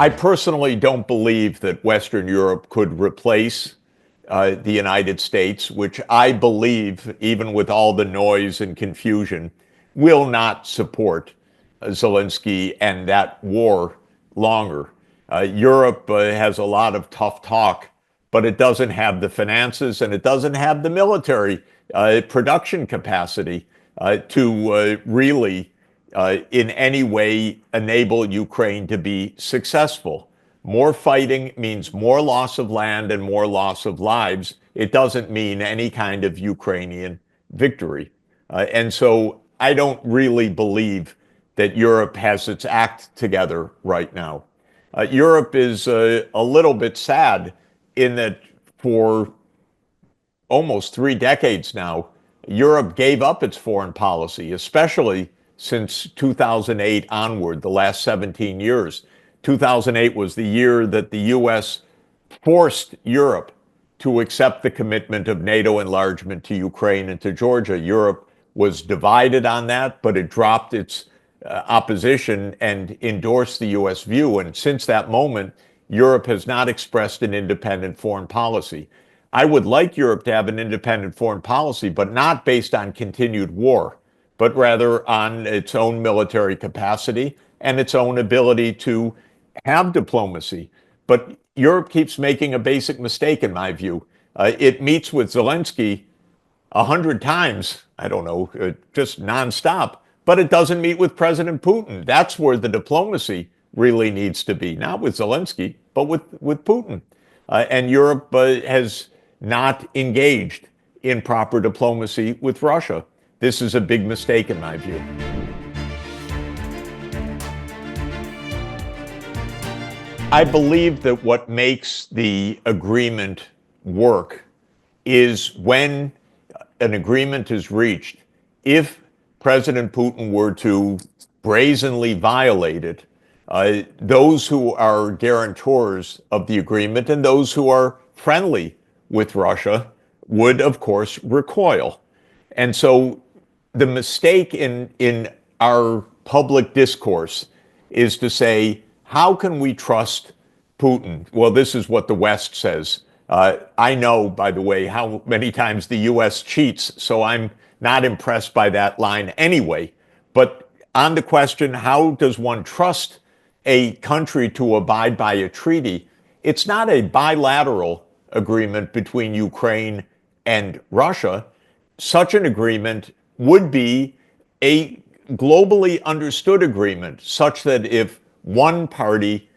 I personally don't believe that Western Europe could replace the United States, which I believe, even with all the noise and confusion, will not support Zelensky and that war longer. Europe has a lot of tough talk, but it doesn't have the finances and it doesn't have the military production capacity to really in any way enable Ukraine to be successful. More fighting means more loss of land and more loss of lives. It doesn't mean any kind of Ukrainian victory. And so I don't really believe that Europe has its act together right now. Europe is a little bit sad in that for almost 3 decades now, Europe gave up its foreign policy, especially since 2008 onward, the last 17 years. 2008 was the year that the U.S. forced Europe to accept the commitment of NATO enlargement to Ukraine and to Georgia. Europe was divided on that, but it dropped its opposition and endorsed the U.S. view. And since that moment, Europe has not expressed an independent foreign policy. I would like Europe to have an independent foreign policy, but not based on continued war, but rather on its own military capacity and its own ability to have diplomacy. But Europe keeps making a basic mistake, in my view. It meets with Zelensky 100 times, I don't know, just nonstop, but it doesn't meet with President Putin. That's where the diplomacy really needs to be, not with Zelensky, but with Putin. And Europe has not engaged in proper diplomacy with Russia. This is a big mistake, in my view. I believe that what makes the agreement work is when an agreement is reached. If President Putin were to brazenly violate it, those who are guarantors of the agreement and those who are friendly with Russia would, of course, recoil. And so the mistake in our public discourse is to say, how can we trust Putin? Well, this is what the West says. I know, by the way, how many times the U.S. cheats, so I'm not impressed by that line anyway. But on the question, how does one trust a country to abide by a treaty? It's not a bilateral agreement between Ukraine and Russia. Such an agreement would be a globally understood agreement, such that if one party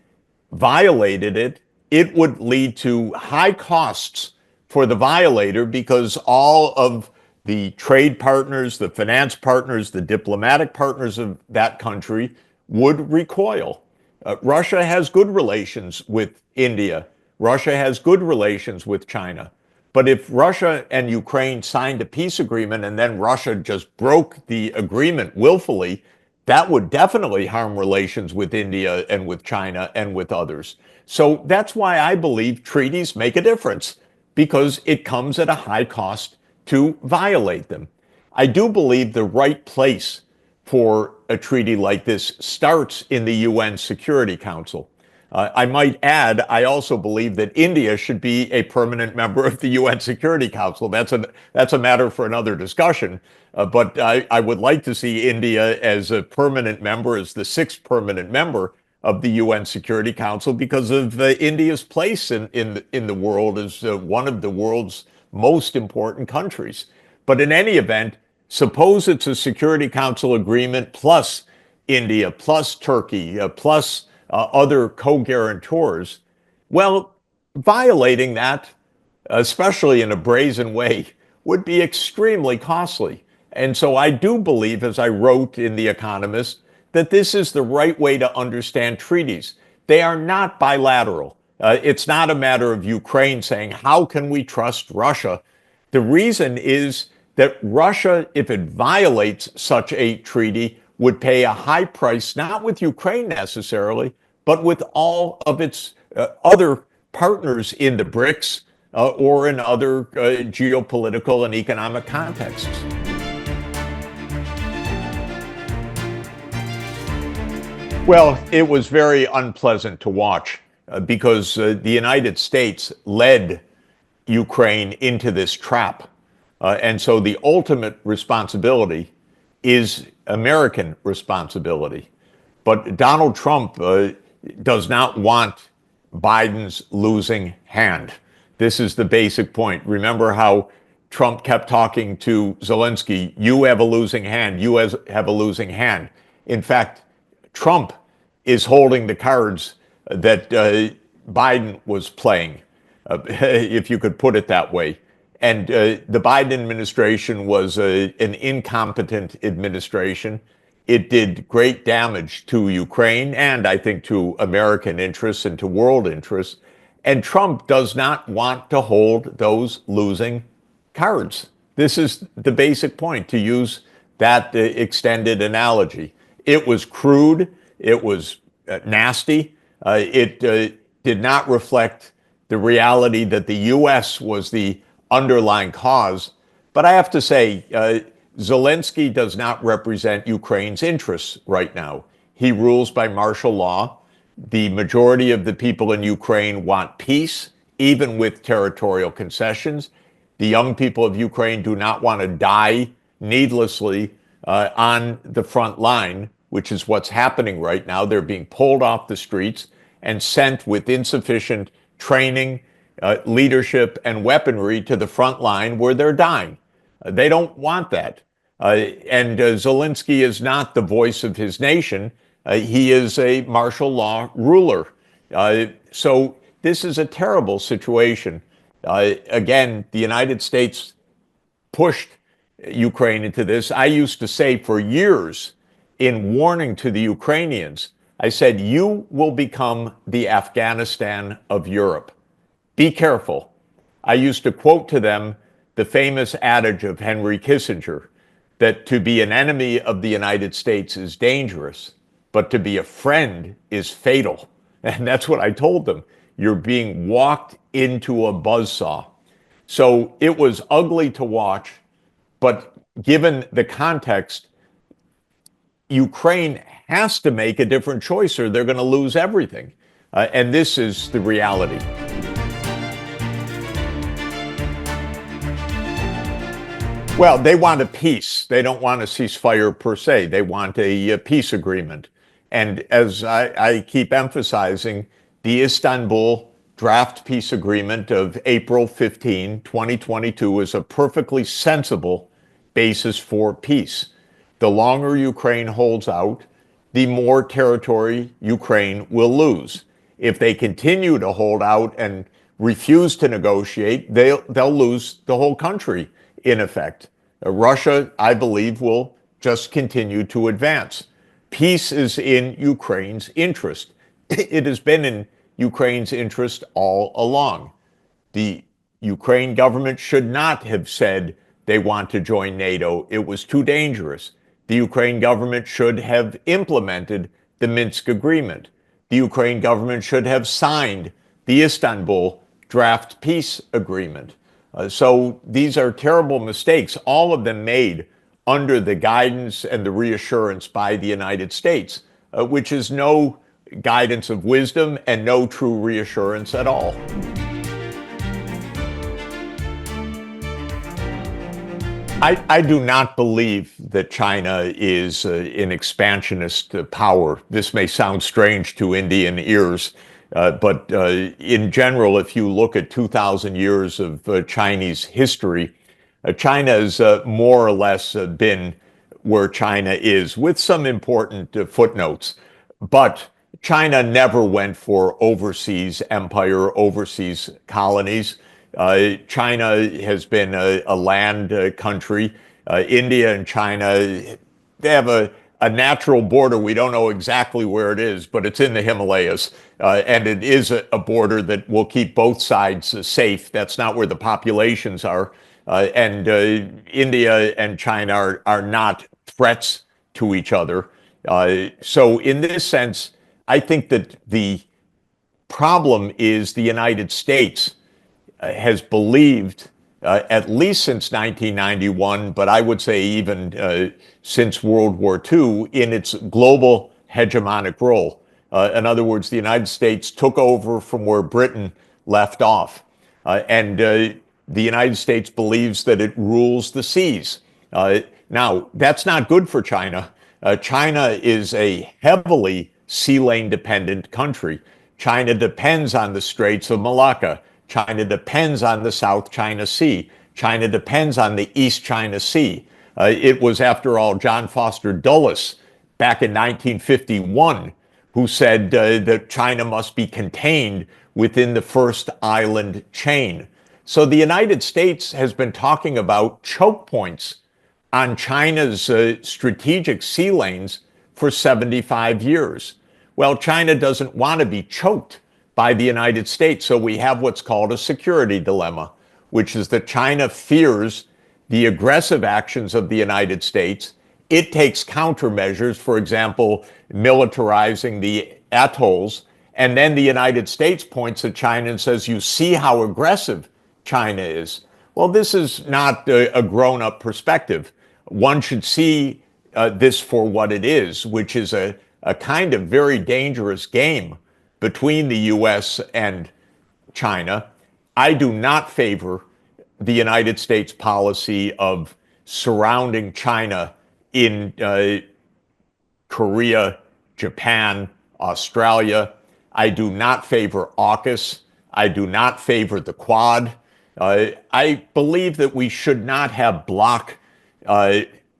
violated it, it would lead to high costs for the violator because all of the trade partners, the finance partners, the diplomatic partners of that country would recoil. Russia has good relations with India. Russia has good relations with China. But if Russia and Ukraine signed a peace agreement and then Russia just broke the agreement willfully, that would definitely harm relations with India and with China and with others. So that's why I believe treaties make a difference, because it comes at a high cost to violate them. I do believe the right place for a treaty like this starts in the UN Security Council. I might add, I also believe that India should be a permanent member of the UN Security Council. That's a matter for another discussion. But I would like to see India as a permanent member, as the 6th permanent member of the UN Security Council, because of India's place in the world as one of the world's most important countries. But in any event, suppose it's a Security Council agreement plus India, plus Turkey, plus other co-guarantors. Well, violating that, especially in a brazen way, would be extremely costly. And so I do believe, as I wrote in The Economist, that this is the right way to understand treaties. They are not bilateral. It's not a matter of Ukraine saying, how can we trust Russia? The reason is that Russia, if it violates such a treaty, would pay a high price, not with Ukraine necessarily, but with all of its other partners in the BRICS or in other geopolitical and economic contexts. Well, it was very unpleasant to watch because the United States led Ukraine into this trap. And so the ultimate responsibility is American responsibility. But Donald Trump does not want Biden's losing hand. This is the basic point. Remember how Trump kept talking to Zelensky, you have a losing hand, you have a losing hand. In fact, Trump is holding the cards that Biden was playing, if you could put it that way. And the Biden administration was an incompetent administration. It did great damage to Ukraine and I think to American interests and to world interests. And Trump does not want to hold those losing cards. This is the basic point, to use that extended analogy. It was crude. It was nasty. It did not reflect the reality that the U.S. was the underlying cause. But I have to say, Zelensky does not represent Ukraine's interests right now. He rules by martial law. The majority of the people in Ukraine want peace, even with territorial concessions. The young people of Ukraine do not want to die needlessly on the front line, which is what's happening right now. They're being pulled off the streets and sent with insufficient training, leadership, and weaponry to the front line where they're dying. They don't want that. And Zelensky is not the voice of his nation. He is a martial law ruler. So this is a terrible situation. Again, the United States pushed Ukraine into this. I used to say for years, in warning to the Ukrainians, I said, you will become the Afghanistan of Europe. Be careful. I used to quote to them the famous adage of Henry Kissinger, that to be an enemy of the United States is dangerous, but to be a friend is fatal. And that's what I told them. You're being walked into a buzzsaw. So it was ugly to watch, but given the context, Ukraine has to make a different choice or they're going to lose everything. And this is the reality. Well, they want a peace. They don't want a ceasefire per se. They want a peace agreement. And as I keep emphasizing, the Istanbul draft peace agreement of April 15, 2022 is a perfectly sensible basis for peace. The longer Ukraine holds out, the more territory Ukraine will lose. If they continue to hold out and refuse to negotiate, they'll lose the whole country, in effect. Russia, I believe, will just continue to advance. Peace is in Ukraine's interest. It has been in Ukraine's interest all along. The Ukraine government should not have said they want to join NATO. It was too dangerous. The Ukraine government should have implemented the Minsk agreement. The Ukraine government should have signed the Istanbul draft peace agreement. So these are terrible mistakes, all of them made under the guidance and the reassurance by the United States, which is no guidance of wisdom and no true reassurance at all. I do not believe that China is an expansionist power. This may sound strange to Indian ears, but in general, if you look at 2,000 years of Chinese history, China has more or less been where China is, with some important footnotes. But China never went for overseas empire, overseas colonies. China has been a land country. India and China, they have a natural border. We don't know exactly where it is, but it's in the Himalayas. And it is a border that will keep both sides safe. That's not where the populations are. And India and China are not threats to each other. So in this sense, I think that the problem is the United States has believed, at least since 1991, but I would say even since World War II, in its global hegemonic role. In other words, the United States took over from where Britain left off. And the United States believes that it rules the seas. Now, that's not good for China. China is a heavily sea lane dependent country. China depends on the Straits of Malacca. China depends on the South China Sea. China depends on the East China Sea. It was, after all, John Foster Dulles back in 1951 who said that China must be contained within the first island chain. So the United States has been talking about choke points on China's strategic sea lanes for 75 years. Well, China doesn't want to be choked by the United States, so we have what's called a security dilemma, which is that China fears the aggressive actions of the United States. It takes countermeasures, for example, militarizing the atolls, and then the United States points at China and says, you see how aggressive China is. Well, this is not a grown-up perspective. One should see this for what it is, which is a kind of very dangerous game between the U.S. and China. I do not favor the United States policy of surrounding China in Korea, Japan, Australia. I do not favor AUKUS. I do not favor the Quad. I believe that we should not have bloc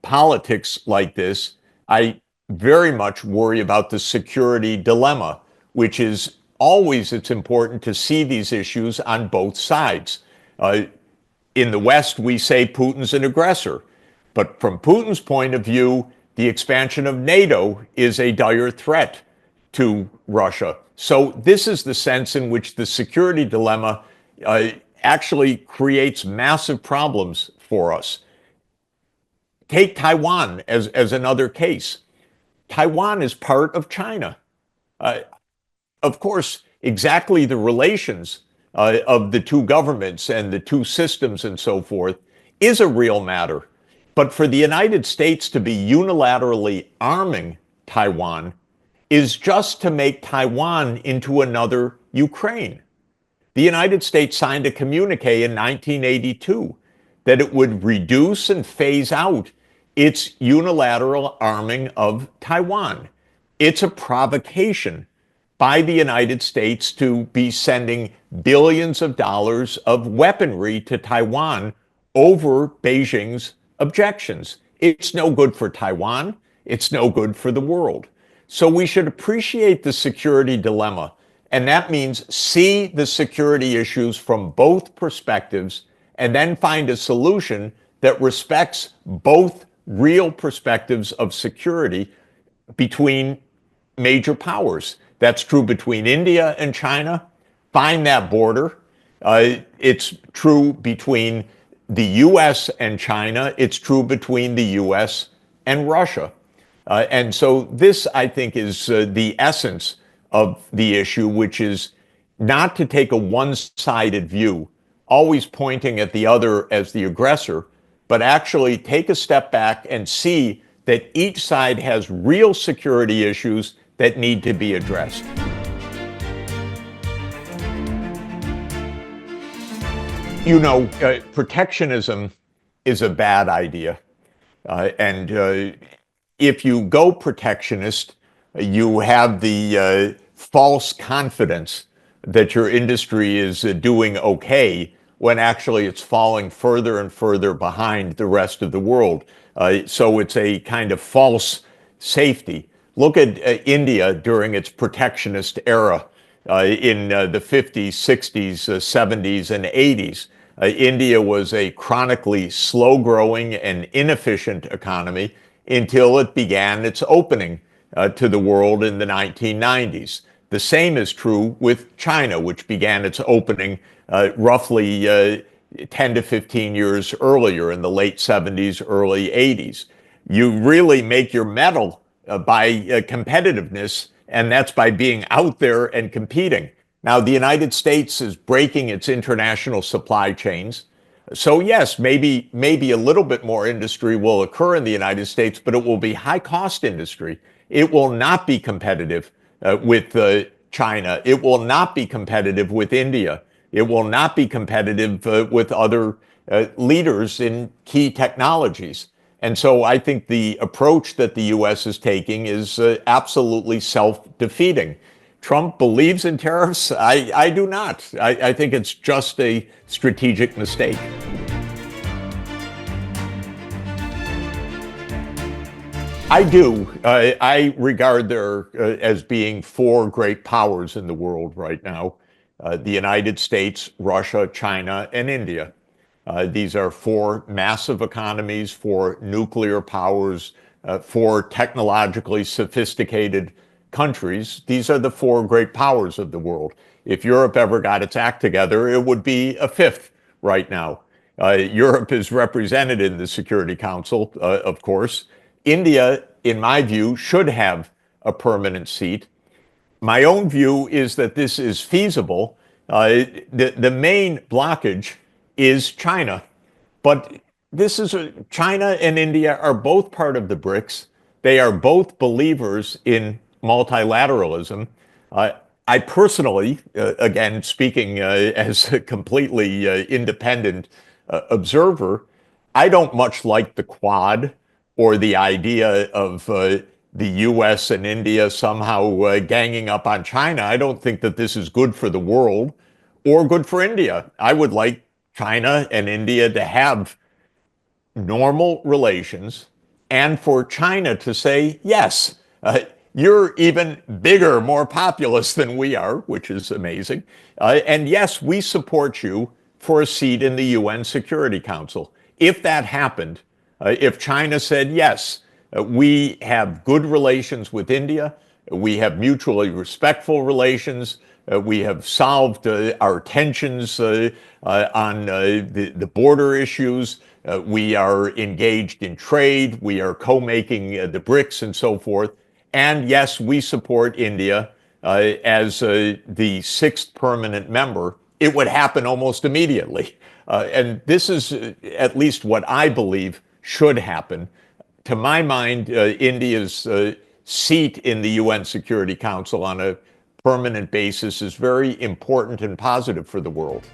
politics like this. I very much worry about the security dilemma, which is always it's important to see these issues on both sides. In the West, we say Putin's an aggressor. But from Putin's point of view, the expansion of NATO is a dire threat to Russia. So this is the sense in which the security dilemma actually creates massive problems for us. Take Taiwan as another case. Taiwan is part of China. Of course, exactly the relations of the two governments and the two systems and so forth is a real matter. But for the United States to be unilaterally arming Taiwan is just to make Taiwan into another Ukraine. The United States signed a communique in 1982 that it would reduce and phase out its unilateral arming of Taiwan. It's a provocation by the United States to be sending billions of dollars of weaponry to Taiwan over Beijing's objections. It's no good for Taiwan. It's no good for the world. So we should appreciate the security dilemma. And that means see the security issues from both perspectives and then find a solution that respects both real perspectives of security between major powers. That's true between India and China. Find that border. It's true between the U.S. and China. It's true between the U.S. and Russia. And so this, I think, is the essence of the issue, which is not to take a one-sided view, always pointing at the other as the aggressor, but actually take a step back and see that each side has real security issues that need to be addressed. You know, protectionism is a bad idea. And if you go protectionist, you have the false confidence that your industry is doing okay when actually it's falling further and further behind the rest of the world. So it's a kind of false safety. Look at India during its protectionist era in the 50s, 60s, 70s, and 80s. India was a chronically slow-growing and inefficient economy until it began its opening to the world in the 1990s. The same is true with China, which began its opening roughly 10 to 15 years earlier in the late 70s, early 80s. You really make your mettle by competitiveness, and that's by being out there and competing. Now, the United States is breaking its international supply chains. So yes, maybe a little bit more industry will occur in the United States, but it will be high cost industry. It will not be competitive with China. It will not be competitive with India. It will not be competitive with other leaders in key technologies. And so I think the approach that the U.S. is taking is absolutely self-defeating. Trump believes in tariffs. I do not. I think it's just a strategic mistake. I do. I regard there as being four great powers in the world right now: the United States, Russia, China, and India. These are four massive economies, four nuclear powers, four technologically sophisticated countries. These are the four great powers of the world. If Europe ever got its act together, it would be a fifth right now. Europe is represented in the Security Council, of course. India, in my view, should have a permanent seat. My own view is that this is feasible. The main blockage is China. But China and India are both part of the BRICS. They are both believers in multilateralism. Uh, I personally, again, speaking as a completely independent observer, I don't much like the Quad or the idea of the US and India somehow ganging up on China. I don't think that this is good for the world or good for India. I would like China and India to have normal relations, and for China to say, yes, you're even bigger, more populous than we are, which is amazing. And yes, we support you for a seat in the UN Security Council. If that happened, if China said, yes, we have good relations with India, we have mutually respectful relations, we have solved our tensions on the border issues. We are engaged in trade. We are co-making the BRICS and so forth. And yes, we support India as the sixth permanent member. It would happen almost immediately. And this is at least what I believe should happen. To my mind, India's seat in the UN Security Council on a permanent basis is very important and positive for the world.